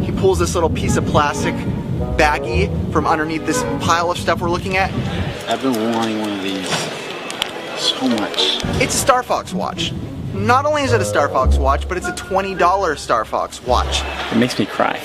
He pulls this little piece of plastic baggie from underneath this pile of stuff we're looking at. I've been wanting one of these so much. It's a Starfox watch. Not only is it a Starfox watch, but it's a $20 Starfox watch. It makes me cry.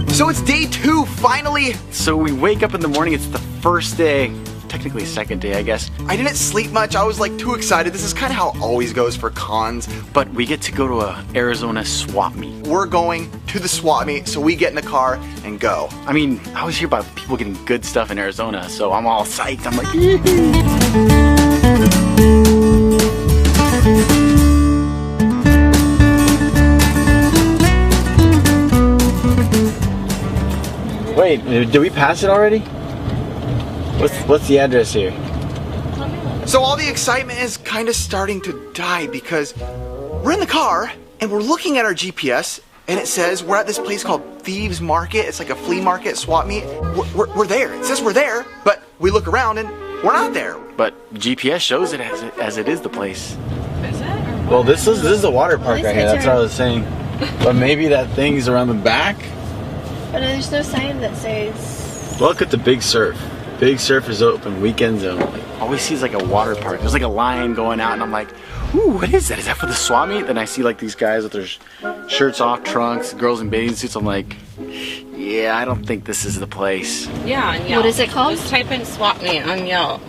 So it's day 2, finally! So we wake up in the morning, it's the first day, technically second day I guess. I didn't sleep much, I was like too excited. This is kind of how it always goes for cons. But we get to go to a Arizona swap meet. We're going to the swap meet, so we get in the car and go. I mean, I always hear about people getting good stuff in Arizona, so I'm all psyched. I'm like, wait, did we pass it already? What's the address here? So all the excitement is kind of starting to die because we're in the car and we're looking at our GPS and it says we're at this place called Thieves Market. It's like a flea market swap meet. We're there. It says we're there, but we look around and we're not there. But GPS shows it as it is the place. Is it? Well, this is a water park right here. That's what I was saying. But maybe that thing's around the back. But there's no sign that says... Look at the Big Surf. Big Surf is open weekends only. Always sees like a water park. There's like a line going out and I'm like, ooh, what is that? Is that for the swap meet? Then I see like these guys with their shirts off, trunks, girls in bathing suits. I'm like, yeah, I don't think this is the place. Yeah, on Yelp. What is it called? Just type in swap meet on Yelp.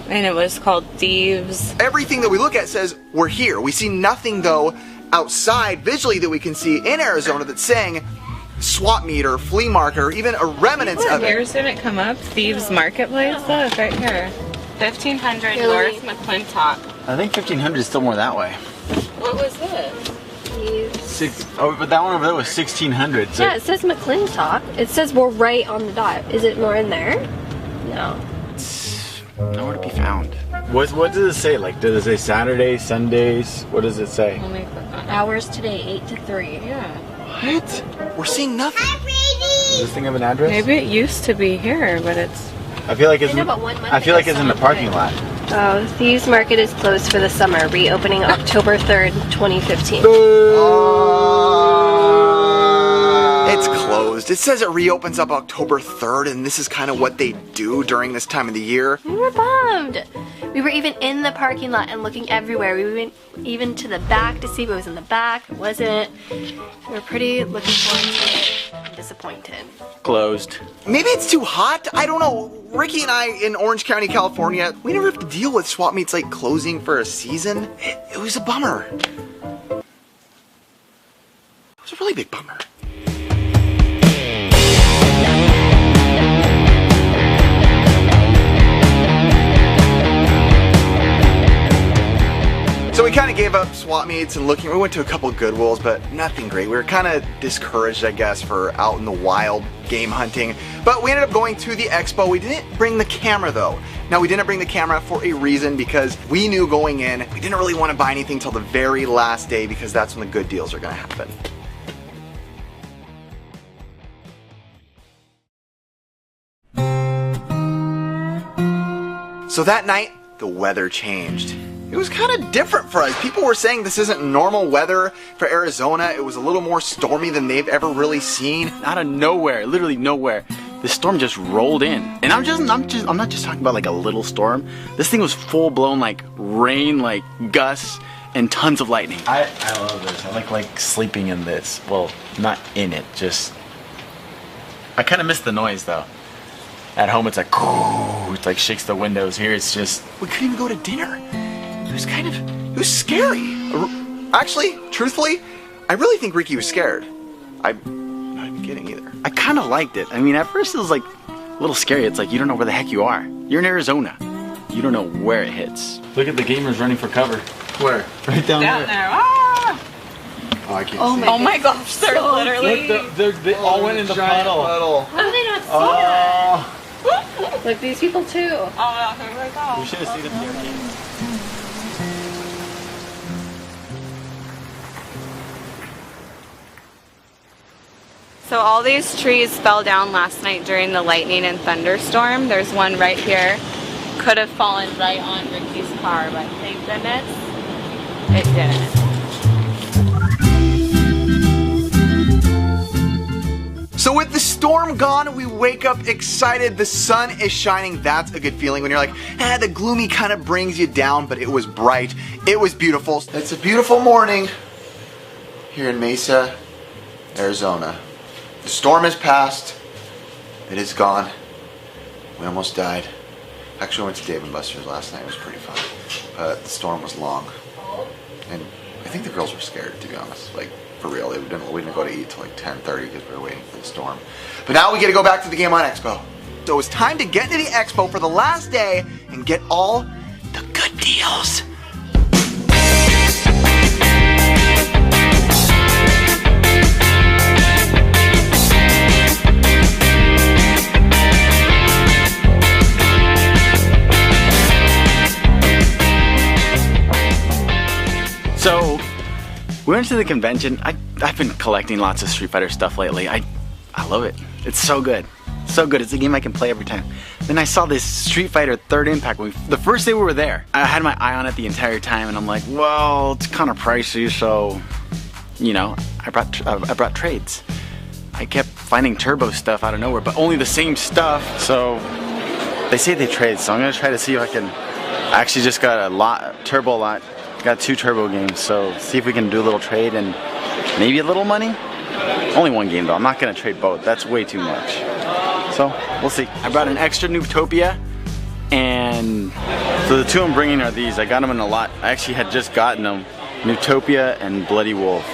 And it was called Thieves. Everything that we look at says we're here. We see nothing though outside visually that we can see in Arizona that's saying swap meet or flea market or even a remnants of it. Here's did it come up? Thieves Marketplace? Look, right here. 1500 North McClintock. I think 1500 is still more that way. What was this? But that one over there was 1600. So. Yeah, it says McClintock. It says we're right on the dot. Is it more in there? No. It's nowhere to be found. What does it say? Like, does it say Saturdays, Sundays? What does it say? Let me click on it. Hours today, 8 to 3. Yeah. What? We're seeing nothing. Does this thing have an address? Maybe it used to be here, but it's... I feel like it's. I know, but one I feel like it's in the parking lot. Oh, Thieves Market is closed for the summer, reopening October 3rd, 2015. It's closed. It says it reopens up October 3rd, and this is kind of what they do during this time of the year. We were bummed. We were even in the parking lot and looking everywhere. We went even to the back to see if it was in the back. It wasn't. We were pretty looking forward to it. I'm disappointed. Closed. Maybe it's too hot. I don't know. Ricky and I in Orange County, California, we never have to deal with swap meets like closing for a season. It was a bummer. It was a really big bummer. So we kind of gave up swap meets and we went to a couple of Goodwills, but nothing great. We were kind of discouraged, I guess, for out in the wild game hunting. But we ended up going to the Expo. We didn't bring the camera though. Now we didn't bring the camera for a reason because we knew going in, we didn't really want to buy anything till the very last day because that's when the good deals are gonna happen. So that night, the weather changed. It was kind of different for us. People were saying this isn't normal weather for Arizona. It was a little more stormy than they've ever really seen. Out of nowhere, literally nowhere, the storm just rolled in. And I'm not just talking about like a little storm. This thing was full blown like rain, like gusts, and tons of lightning. I love this. I like sleeping in this. Well, not in it, just I kind of miss the noise though. At home it's like, it like shakes the windows. Here it's just, we couldn't even go to dinner. It was scary. Actually, truthfully, I really think Ricky was scared. I'm not even kidding either. I kind of liked it. I mean, at first it was like a little scary. It's like you don't know where the heck you are. You're in Arizona. You don't know where it hits. Look at the gamers running for cover. Where? Right down there. Ah! Oh, I can't see. Oh my gosh, they're literally. Look, they all went in the puddle. How do they not see that? Look, these people too. Oh no, here we go. We should have seen them here. So all these trees fell down last night during the lightning and thunderstorm. There's one right here. Could have fallen right on Ricky's car, but thank goodness it didn't. So with the storm gone, we wake up excited. The sun is shining. That's a good feeling when you're like, the gloomy kind of brings you down, but it was bright. It was beautiful. It's a beautiful morning here in Mesa, Arizona. The storm has passed. It is gone. We almost died. Actually, I went to Dave & Buster's last night. It was pretty fun. But the storm was long. And I think the girls were scared, to be honest. Like, for real. We didn't go to eat till like 10:30 because we were waiting for the storm. But now we get to go back to the Game On Expo. So it's time to get into the Expo for the last day and get all the good deals. So, we went to the convention. I've been collecting lots of Street Fighter stuff lately. I love it. It's so good. So good. It's a game I can play every time. Then I saw this Street Fighter 3rd Impact. The first day we were there, I had my eye on it the entire time, and I'm like, well, it's kind of pricey, so, you know, I brought trades. I kept finding turbo stuff out of nowhere, but only the same stuff. So, they say they trade, so I'm going to try to see if I can. I actually just got a turbo lot. Got 2 turbo games, so see if we can do a little trade and maybe a little money. Only one game though, I'm not gonna trade both, that's way too much. So, we'll see. I brought an extra Noobtopia, and so the 2 I'm bringing are these. I got them in a lot. I actually had just gotten them. Noobtopia and Bloody Wolf.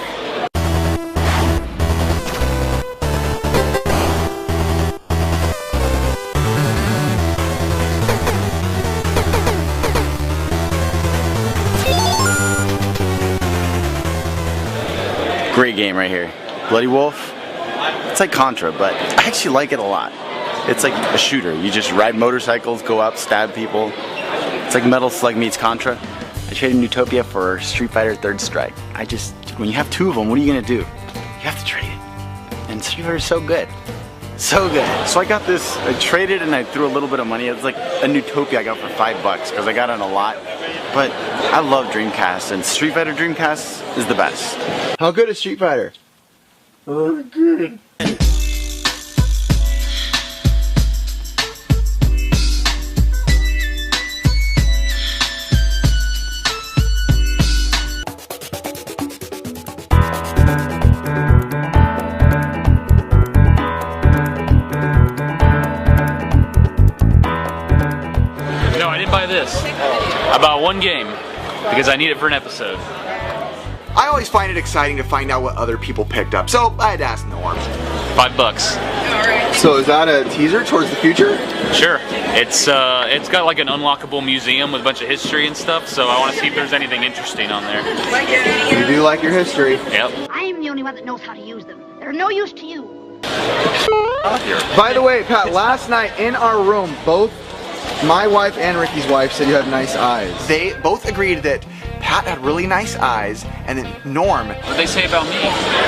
Great game right here. Bloody Wolf. It's like Contra, but I actually like it a lot. It's like a shooter. You just ride motorcycles, go up, stab people. It's like Metal Slug meets Contra. I traded Noobtopia for Street Fighter 3rd Strike. When you have 2 of them, what are you gonna do? You have to trade it. And Street Fighter is so good. So good. So I got this, I traded and I threw a little bit of money. It's like a Noobtopia I got for $5 because I got it on a lot. But I love Dreamcast, and Street Fighter Dreamcast is the best. How good is Street Fighter? Oh, good. No, I didn't buy this. I bought one game because I need it for an episode. I always find it exciting to find out what other people picked up, so I had to ask Norm. $5. So is that a teaser towards the future? Sure. It's got like an unlockable museum with a bunch of history and stuff, so I want to see if there's anything interesting on there. You do like your history. Yep. I am the only one that knows how to use them. They're no use to you. By the way, Pat, last night in our room, both my wife and Ricky's wife said you have nice eyes. They both agreed that Pat had really nice eyes, and then Norm. What did they say about me?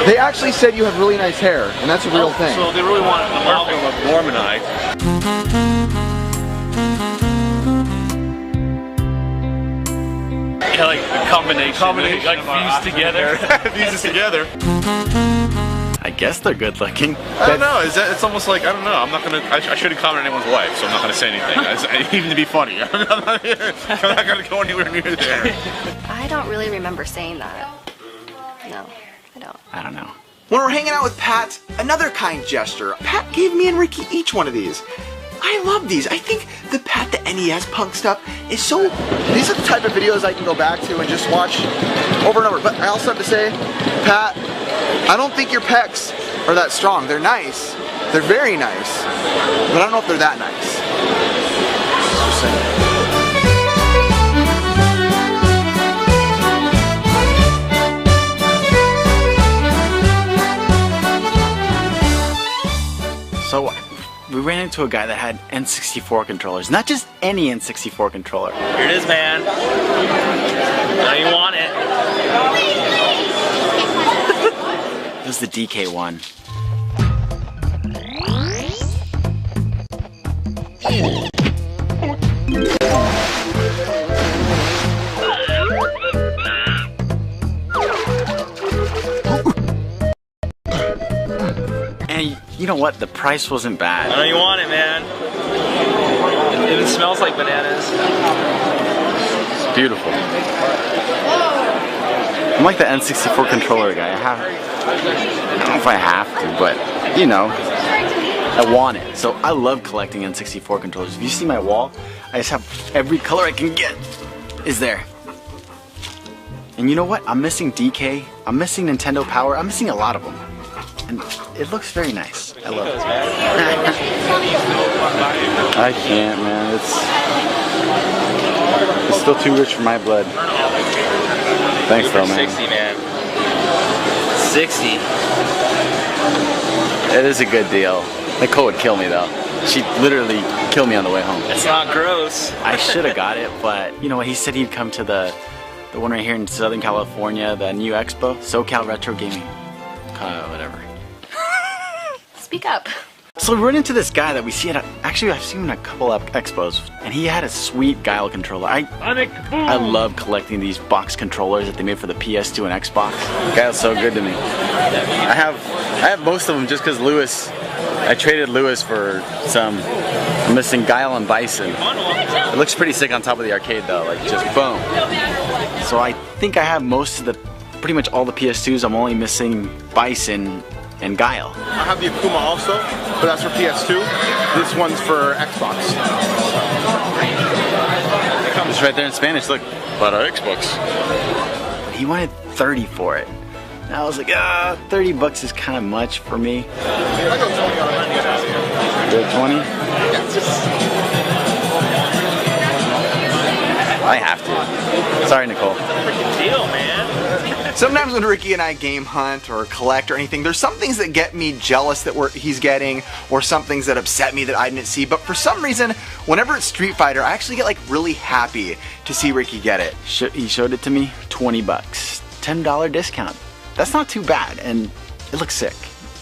They actually said you have really nice hair, and that's a real thing. So they really wanted an amalgam of Norm and I. Yeah, like a combination like fused together. Fuses together. I guess they're good looking. I don't know. It's almost like, I don't know. I'm not gonna. I shouldn't comment on anyone's wife, so I'm not gonna say anything. Even to be funny, I'm not gonna go anywhere near there. I don't really remember saying that. No, I don't. I don't know. When we're hanging out with Pat, another kind gesture. Pat gave me and Ricky each one of these. I love these. I think the Pat the NES Punk stuff is so... These are the type of videos I can go back to and just watch over and over. But I also have to say, Pat, I don't think your pecs are that strong. They're nice. They're very nice. But I don't know if they're that nice. Just saying. So we ran into a guy that had N64 controllers. Not just any N64 controller. Here it is, man. Now you want it. This is the DK one. And you know what? The price wasn't bad. I know you want it, man. It even smells like bananas. It's beautiful. I'm like the N64 controller guy. I don't know if I have to, but you know, I want it. So I love collecting N64 controllers. If you see my wall, I just have every color I can get is there. And you know what? I'm missing DK. I'm missing Nintendo Power. I'm missing a lot of them. And it looks very nice. I love it. I can't, man. It's still too rich for my blood. Thanks though, man. 60, man. 60. It is a good deal. Nicole would kill me though. She'd literally kill me on the way home. It's not gross. I should have got it, but you know what? He said he'd come to the one right here in Southern California, the new Expo, SoCal Retro Gaming. Whatever. Speak up. So we run into this guy that we see at actually I've seen him at a couple of expos, and he had a sweet Guile controller. I love collecting these box controllers that they made for the PS2 and Xbox. Guile's so good to me. I have most of them just because I traded Lewis for some. I'm missing Guile and Bison. It looks pretty sick on top of the arcade though, like just boom. So I think I have pretty much all the PS2s. I'm only missing Bison and Guile. I have the Akuma also, but that's for PS2. This one's for Xbox. It's right there in Spanish, look. Para Xbox. He wanted 30 for it. And I was like, 30 bucks is kind of much for me. I go 20 on a 20? I have to. Sorry, Nicole. Freaking deal, man. Sometimes when Ricky and I game hunt or collect or anything, there's some things that get me jealous that he's getting, or some things that upset me that I didn't see. But for some reason, whenever it's Street Fighter, I actually get like really happy to see Ricky get it. He showed it to me, 20 bucks. $10 discount. That's not too bad, and it looks sick.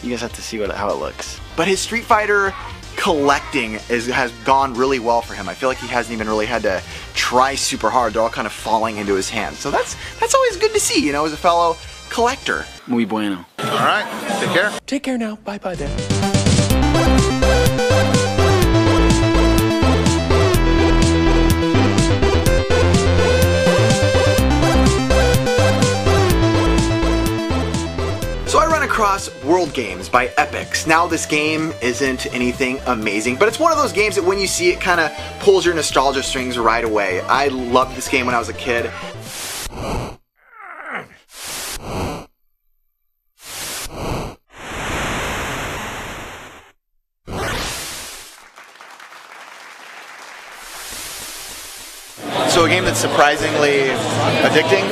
You guys have to see how it looks. But his Street Fighter collecting has gone really well for him. I feel like he hasn't even really had to try super hard. They're all kind of falling into his hands. So that's always good to see, you know, as a fellow collector. Muy bueno. All right, take care. Take care now. Bye-bye then. So I run across World Games by Epix. Now this game isn't anything amazing, but it's one of those games that when you see it kind of pulls your nostalgia strings right away. I loved this game when I was a kid. So a game that's surprisingly addicting,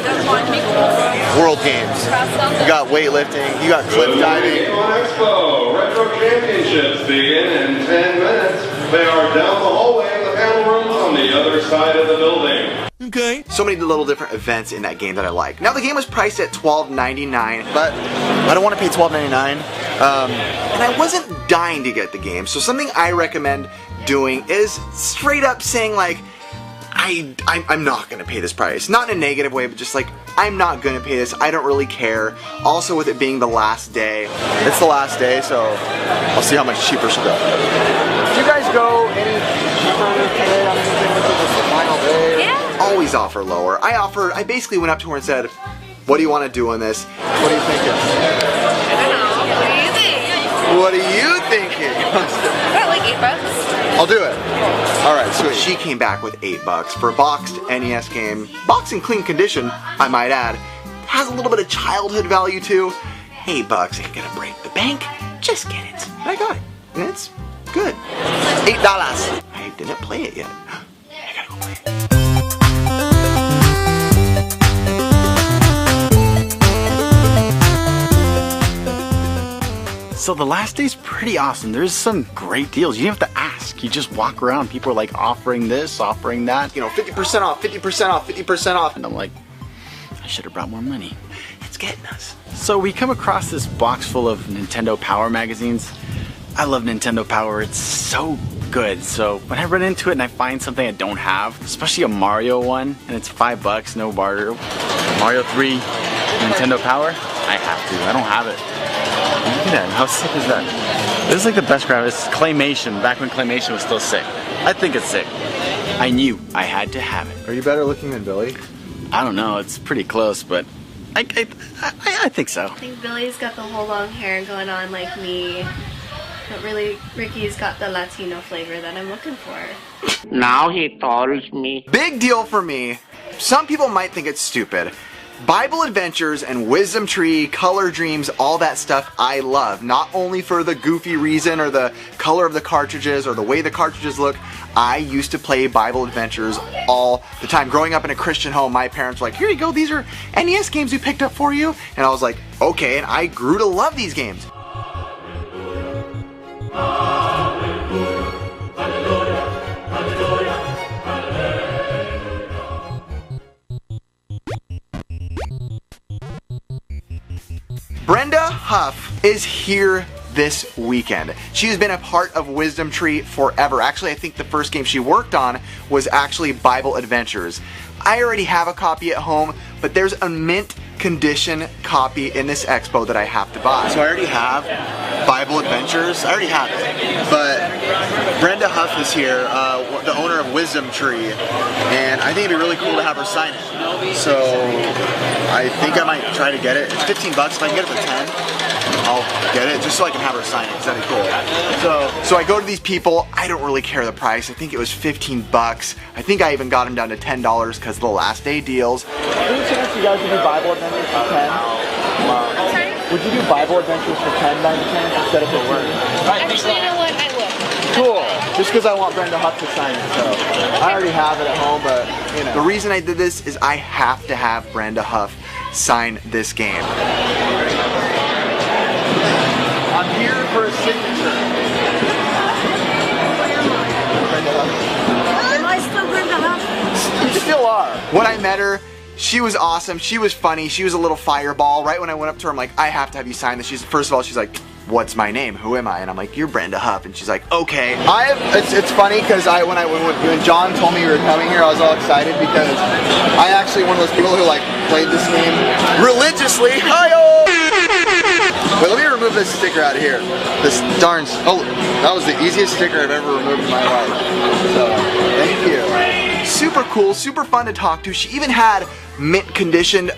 World Games. You got weightlifting, you got cliff diving. Expo Retro Championships begin in 10 minutes. They are down the hallway in the panel rooms on the other side of the building. Okay. So many little different events in that game that I like. Now the game was priced at $12.99, but I don't want to pay $12.99. And I wasn't dying to get the game. So something I recommend doing is straight up saying like, I'm not going to pay this price. Not in a negative way, but just like, I'm not going to pay this. I don't really care. Also with it being the last day. It's the last day, so I'll see how much cheaper she'll go. Did you guys go any cheaper today on anything with the final day? Yeah. Always offer lower. I basically went up to her and said, what do you want to do on this? What do you think? I don't know. What do you think? What are you thinking? About like $8. I'll do it. All right, sweet. She came back with $8 for a boxed NES game. Boxed in clean condition, I might add. Has a little bit of childhood value too. $8 ain't gonna break the bank. Just get it. I got it. And it's good. $8. I didn't play it yet. I gotta go play it. So the last day's pretty awesome. There's some great deals. You don't have to ask. You just walk around. People are like offering this, offering that. You know, 50% off, 50% off, 50% off. And I'm like, I should have brought more money. It's getting us. So we come across this box full of Nintendo Power magazines. I love Nintendo Power. It's so good. So when I run into it and I find something I don't have, especially a Mario one, and it's $5, no barter. Mario 3, Nintendo Power, I have to. I don't have it. Look at that, how sick is that? This is like the best grab. It's claymation, back when claymation was still sick. I think it's sick. I knew I had to have it. Are you better looking than Billy? I don't know, it's pretty close, but I think so. I think Billy's got the whole long hair going on like me. But really, Ricky's got the Latino flavor that I'm looking for. Now he calls me. Big deal for me. Some people might think it's stupid. Bible Adventures and Wisdom Tree, Color Dreams, all that stuff I love. Not only for the goofy reason or the color of the cartridges or the way the cartridges look. I used to play Bible Adventures all the time. Growing up in a Christian home, my parents were like, here you go, these are NES games we picked up for you. And I was like, okay, and I grew to love these games. Brenda Huff is here this weekend. She has been a part of Wisdom Tree forever. Actually, I think the first game she worked on was actually Bible Adventures. I already have a copy at home, but there's a mint condition copy in this expo that I have to buy. So I already have Bible Adventures. I already have it. But Brenda Huff is here, the owner of Wisdom Tree, and I think it'd be really cool to have her sign it. So I think I might try to get it. It's $15. If I can get it for 10, I'll get it just so I can have her sign it, because that'd be cool. So I go to these people. I don't really care the price. I think it was $15. I think I even got them down to $10 because of the last day deals. Any chance you guys would do Bible Adventures for 10? Would you do Bible Adventures for 10 by any chance instead of for work? Actually, you know what? I would. Cool. Just because I want Brenda Huff to sign it, so I already have it at home, but you know. The reason I did this is I have to have Brenda Huff sign this game. I'm here for a signature. Am I still Brenda Huff? You still are. When I met her, she was awesome. She was funny. She was a little fireball. Right when I went up to her, I'm like, I have to have you sign this. First of all, she's like, what's my name? Who am I? And I'm like, you're Brenda Huff. And she's like, okay. It's funny because when John told me you were coming here, I was all excited because I actually one of those people who like played this game religiously. Hi-oh! Wait, let me remove this sticker out of here. This darn, oh, that was the easiest sticker I've ever removed in my life. So, thank you. Super cool, super fun to talk to. She even had mint conditioned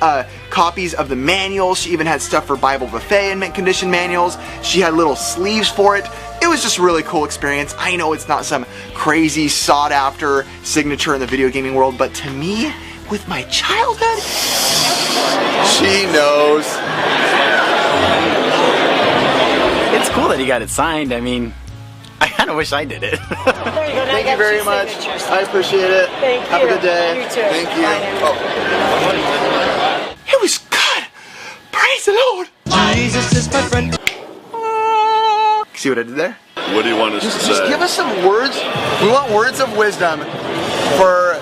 copies of the manuals. She even had stuff for Bible Buffet and mint conditioned manuals. She had little sleeves for it. It was just a really cool experience. I know it's not some crazy sought after signature in the video gaming world, but to me, with my childhood, she knows. It's cool that he got it signed. I mean, I kind of wish I did it. There you go. Thank you very much. I appreciate it. Thank you. Have a good day. You too. Thank you. Bye. It was good. Praise the Lord. Jesus is my friend. See what I did there? What do you want us to say? Just give us some words. We want words of wisdom for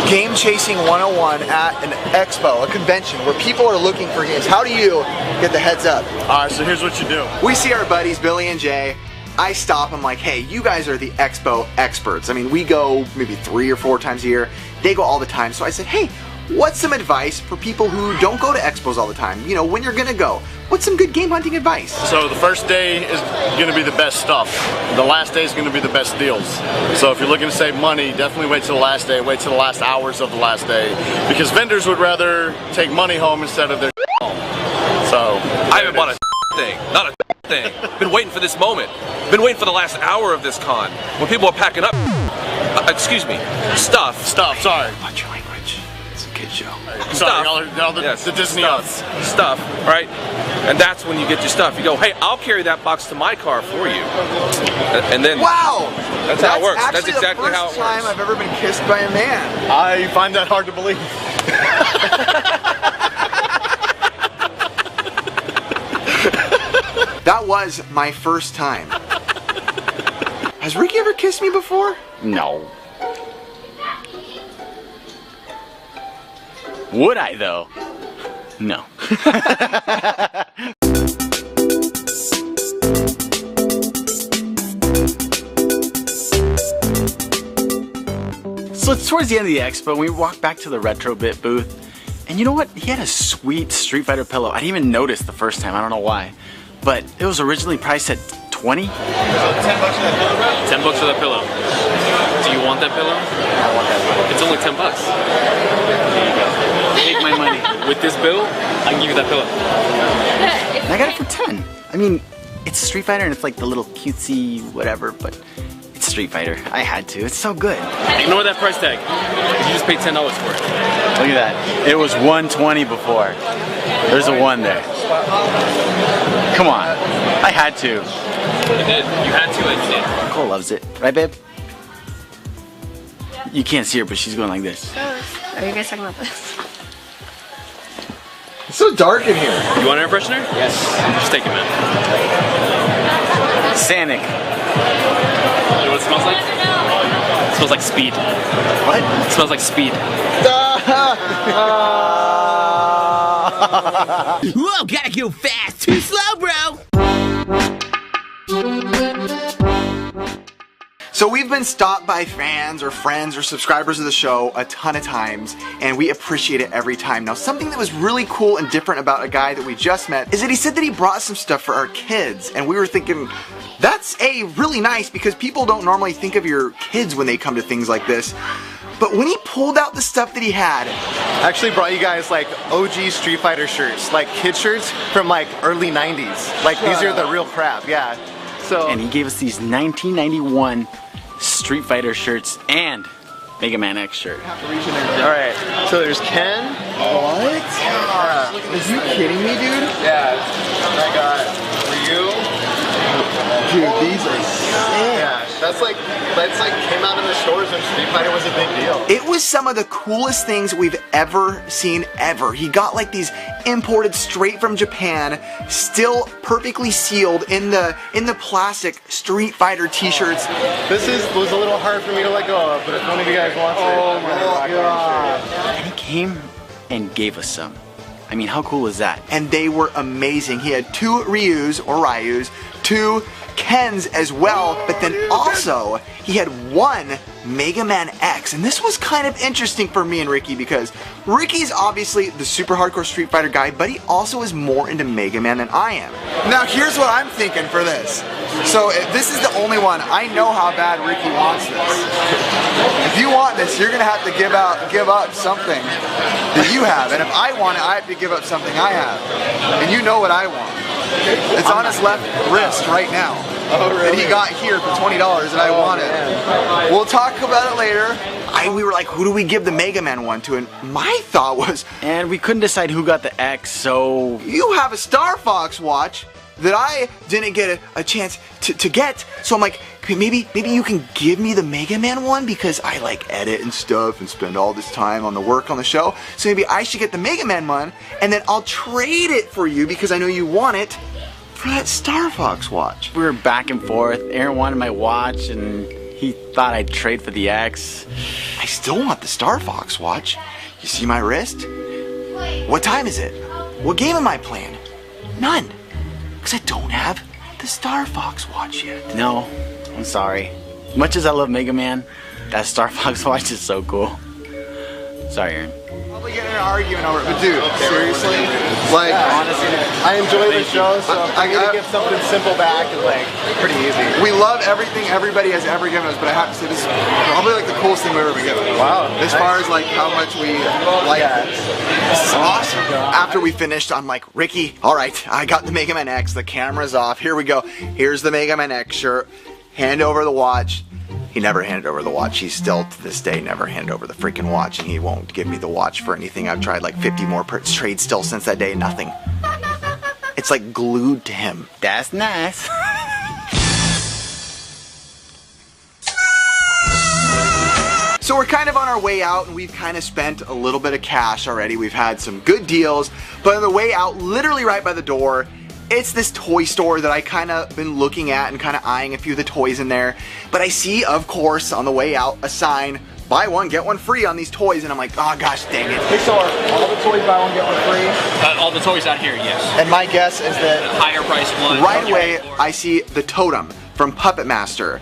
Game Chasing 101 at an expo, a convention where people are looking for games. How do you get the heads up? Alright, so here's what you do. We see our buddies, Billy and Jay. I stop, I'm like, hey, you guys are the expo experts. I mean, we go maybe 3 or 4 times a year. They go all the time. So I said, hey, what's some advice for people who don't go to expos all the time? You know, when you're gonna go, what's some good game hunting advice? So the first day is going to be the best stuff. The last day is going to be the best deals. So if you're looking to save money, definitely wait till the last day. Wait till the last hours of the last day. Because vendors would rather take money home instead of their home. So I haven't bought a thing. Not a thing. Been waiting for this moment. Been waiting for the last hour of this con. When people are packing up, excuse me, stuff, sorry. Watch your language. It's a kid's show. Sorry, all the Disney stuff, right? And that's when you get your stuff. You go, hey, I'll carry that box to my car for you. And then, wow, that's how it works. That's actually exactly the how first it works. time I've ever been kissed by a man. I find that hard to believe. That was my first time. Has Ricky ever kissed me before? No. Would I though? No. So it's towards the end of the expo, we walked back to the RetroBit booth, and you know what? He had a sweet Street Fighter pillow. I didn't even notice the first time, I don't know why. But it was originally priced at 20. $10 for that pillow. Do you want that pillow? I want that pillow. It's only $10. There you go. Take my money. With this bill, I can give you that pillow. And I got it for 10. I mean, it's Street Fighter and it's like the little cutesy whatever, but it's Street Fighter. I had to. It's so good. Ignore that price tag. You just paid $10 for it. Look at that. It was 120 before. There's a 1 there. Come on. I had to. You did. You had to, and you did. Cole loves it. Right, babe? You can't see her, but she's going like this. Are you guys talking about this? It's so dark in here. You want an air freshener? Yes. Just take it, man. Sanic. You know what it smells like? It smells like speed. What? It smells like speed. Whoa, gotta go fast. Too slow, bro. So we've been stopped by fans or friends or subscribers of the show a ton of times, and we appreciate it every time. Now, something that was really cool and different about a guy that we just met is that he said that he brought some stuff for our kids, and we were thinking, that's really nice because people don't normally think of your kids when they come to things like this. But when he pulled out the stuff that he had, I actually brought you guys like OG Street Fighter shirts, like kid shirts from like early 90s. Like these are the real crap, yeah. So And he gave us these 1991 Street Fighter shirts and Mega Man X shirt. Alright, so there's Ken. what? Yeah. Are you kidding me, dude? Yeah, I got Ryu. Dude, these are sick. Yeah, that's like came out in the stores when Street Fighter was a big deal. It was some of the coolest things we've ever seen ever. He got like these imported straight from Japan, still perfectly sealed in the plastic Street Fighter t-shirts. This was a little hard for me to let go of, but if one of you guys wants it, Oh my god. And he came and gave us some. I mean, how cool is that? And they were amazing. He had 2 Ryus or Ryus, 2 Kens as well, but then also he had 1 Mega Man X. And this was kind of interesting for me and Ricky because Ricky's obviously the super hardcore Street Fighter guy, but he also is more into Mega Man than I am. Now here's what I'm thinking for this. So if this is the only one, I know how bad Ricky wants this. If you want this, you're gonna have to give up something that you have. And if I want it, I have to give up something I have. And you know what I want. It's on his left wrist right now. Oh, really? And he got here for $20 and I want it. We'll talk about it later. We were like, who do we give the Mega Man one to? And my thought was, And we couldn't decide who got the X, so you have a Starfox watch that I didn't get a chance to get. So I'm like, maybe you can give me the Mega Man one because I like edit and stuff and spend all this time on the work on the show. So maybe I should get the Mega Man one and then I'll trade it for you because I know you want it for that Starfox watch. we were back and forth. Aaron wanted my watch and he thought I'd trade for the X. I still want the Starfox watch. You see my wrist? What time is it? What game am I playing? None. Because I don't have the Starfox watch yet. No, I'm sorry. Much as I love Mega Man, that Starfox watch is so cool. Sorry, Aaron. Probably getting an argument over it, but dude, seriously? Like, honestly, I I enjoy the show, so I gotta give something simple back and like pretty easy. We love everything everybody has ever given us, but I have to say this is probably like the coolest thing we've ever been given. Wow. As far as like how much we like this. This is awesome. After we finished, I'm like, Ricky, all right, I got the Mega Man X, the camera's off, here we go. Here's the Mega Man X shirt, hand over the watch. He never handed over the watch. He's still, to this day, never handed over the freaking watch, and he won't give me the watch for anything. I've tried like 50 more trades still since that day, nothing. It's like glued to him. That's nice. So we're kind of on our way out, and we've kind of spent a little bit of cash already. We've had some good deals, but on the way out, literally right by the door, it's this toy store that I kind of been looking at and kind of eyeing a few of the toys in there. But I see, of course, on the way out, a sign, buy one, get one free on these toys. And I'm like, oh gosh, dang it. Hey, so are all the toys buy one, get one free? All the toys out here, yes. And my guess is that higher price one. Right away, I see the totem from Puppet Master.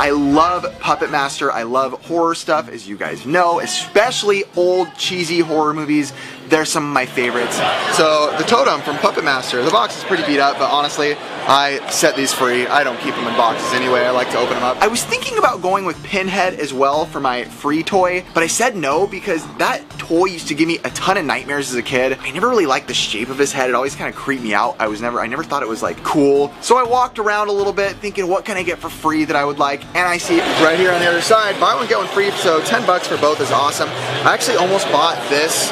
I love Puppet Master. I love horror stuff, as you guys know, especially old cheesy horror movies. They're some of my favorites. So the totem from Puppet Master, the box is pretty beat up, but honestly, I set these free. I don't keep them in boxes anyway. I like to open them up. I was thinking about going with Pinhead as well for my free toy, but I said no because that toy used to give me a ton of nightmares as a kid. I never really liked the shape of his head. It always kind of creeped me out. I never thought it was like cool. So I walked around a little bit thinking, what can I get for free that I would like? And I see right here on the other side, buy one, get one free. So 10 bucks for both is awesome. I actually almost bought this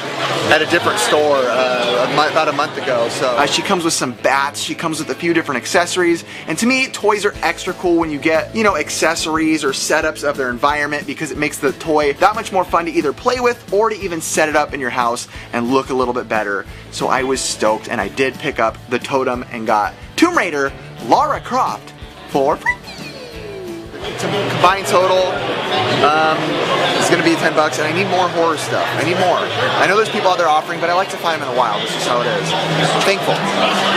at a different store about a month ago. So she comes with some bats. She comes with a few different accessories. And to me, toys are extra cool when you get, you know, accessories or setups of their environment, because it makes the toy that much more fun to either play with or to even set it up in your house and look a little bit better. So I was stoked, and I did pick up the totem and got Tomb Raider Lara Croft for free. Combined total is going to be 10 bucks, and I need more horror stuff. I need more. I know there's people out there offering, but I like to find them in the wild. This is how it is. Thankful.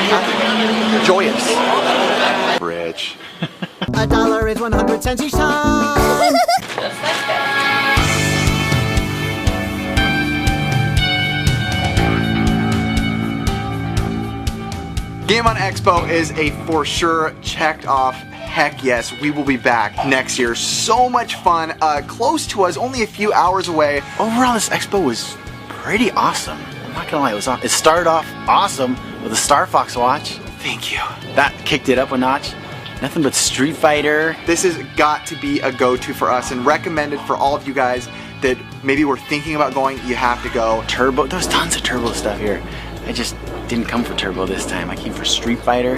Happy. Joyous. Rich. $1 is 100 cents each time. Game on Expo is a for sure checked off. Heck yes, we will be back next year. So much fun, close to us, only a few hours away. Overall, this Expo was pretty awesome. I'm not gonna lie, it started off awesome with a Starfox watch. Thank you. That kicked it up a notch. Nothing but Street Fighter. This has got to be a go-to for us and recommended for all of you guys that maybe were thinking about going. You have to go. Turbo, there's tons of Turbo stuff here. I just didn't come for Turbo this time. I came for Street Fighter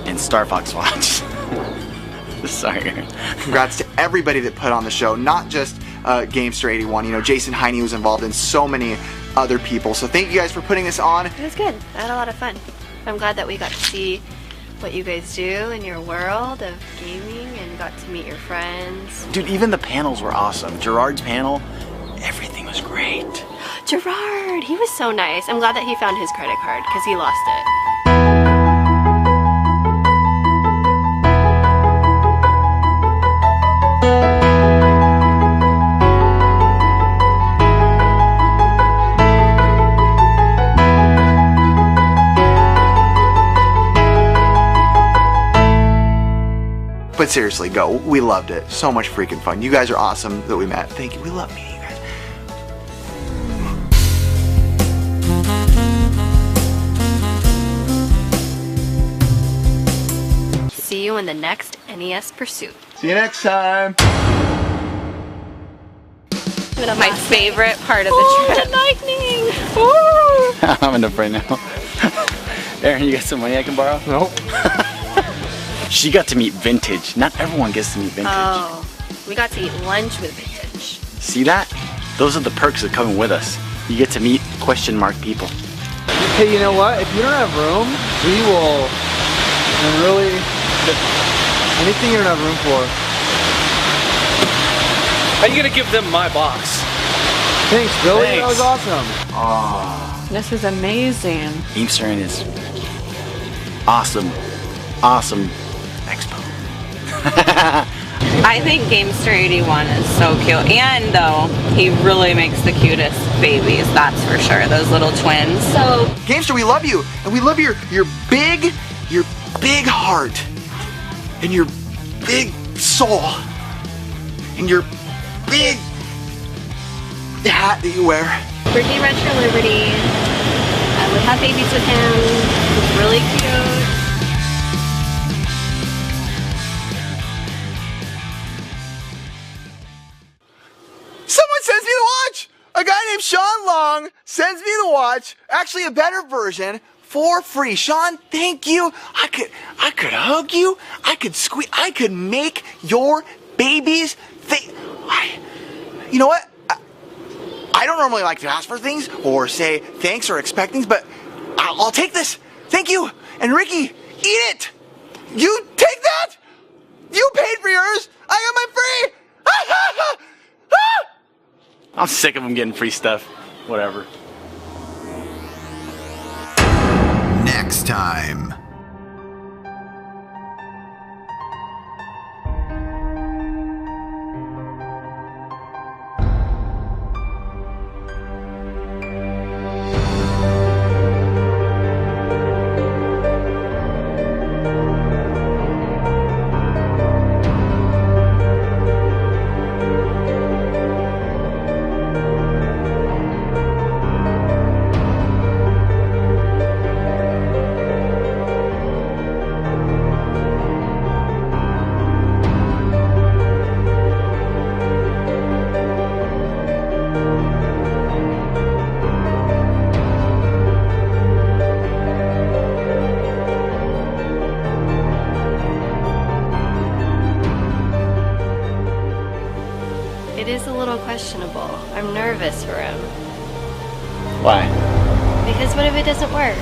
and Starfox watch. Sorry. Congrats to everybody that put on the show, not just Gamester81. You know, Jason Heine was involved, and so many other people. So thank you guys for putting this on. It was good. I had a lot of fun. I'm glad that we got to see what you guys do in your world of gaming and got to meet your friends. Dude, even the panels were awesome. Gerard's panel, everything was great. Gerard, he was so nice. I'm glad that he found his credit card because he lost it. But seriously, go. We loved it. So much freaking fun. You guys are awesome that we met. Thank you. We love meeting you guys. See you in the next NES Pursuit. See you next time. My favorite part of the trip. Lightning! I'm having enough right now. Aaron, you got some money I can borrow? Nope. She got to meet vintage. Not everyone gets to meet vintage. Oh, we got to eat lunch with vintage. See that? Those are the perks of coming with us. You get to meet question mark people. Hey, you know what? If you don't have room, we will really anything you don't have room for. How are you gonna give them my box? Thanks, Billy. Thanks. That was awesome. Oh. This is amazing. Eve's turn is awesome, awesome Expo. I think Gamester 81 is so cute, and though he really makes the cutest babies, that's for sure. Those little twins. So Gamester, we love you, and we love your big heart, and your big soul, and your big hat that you wear. Ricky RetroLiberty. I would have babies with him. He's really cute. Someone sends me the watch! A guy named Sean Long sends me the watch, actually a better version, for free. Sean, thank you. I could hug you. I could squeeze. I could make your babies think. You know what? I don't normally like to ask for things or say thanks or expect things, but I'll take this. Thank you. And Ricky, eat it. You take that. You paid for yours. I got my free. I'm sick of them getting free stuff. Whatever. Next time. It is a little questionable. I'm nervous for him. Why? Because what if it doesn't work?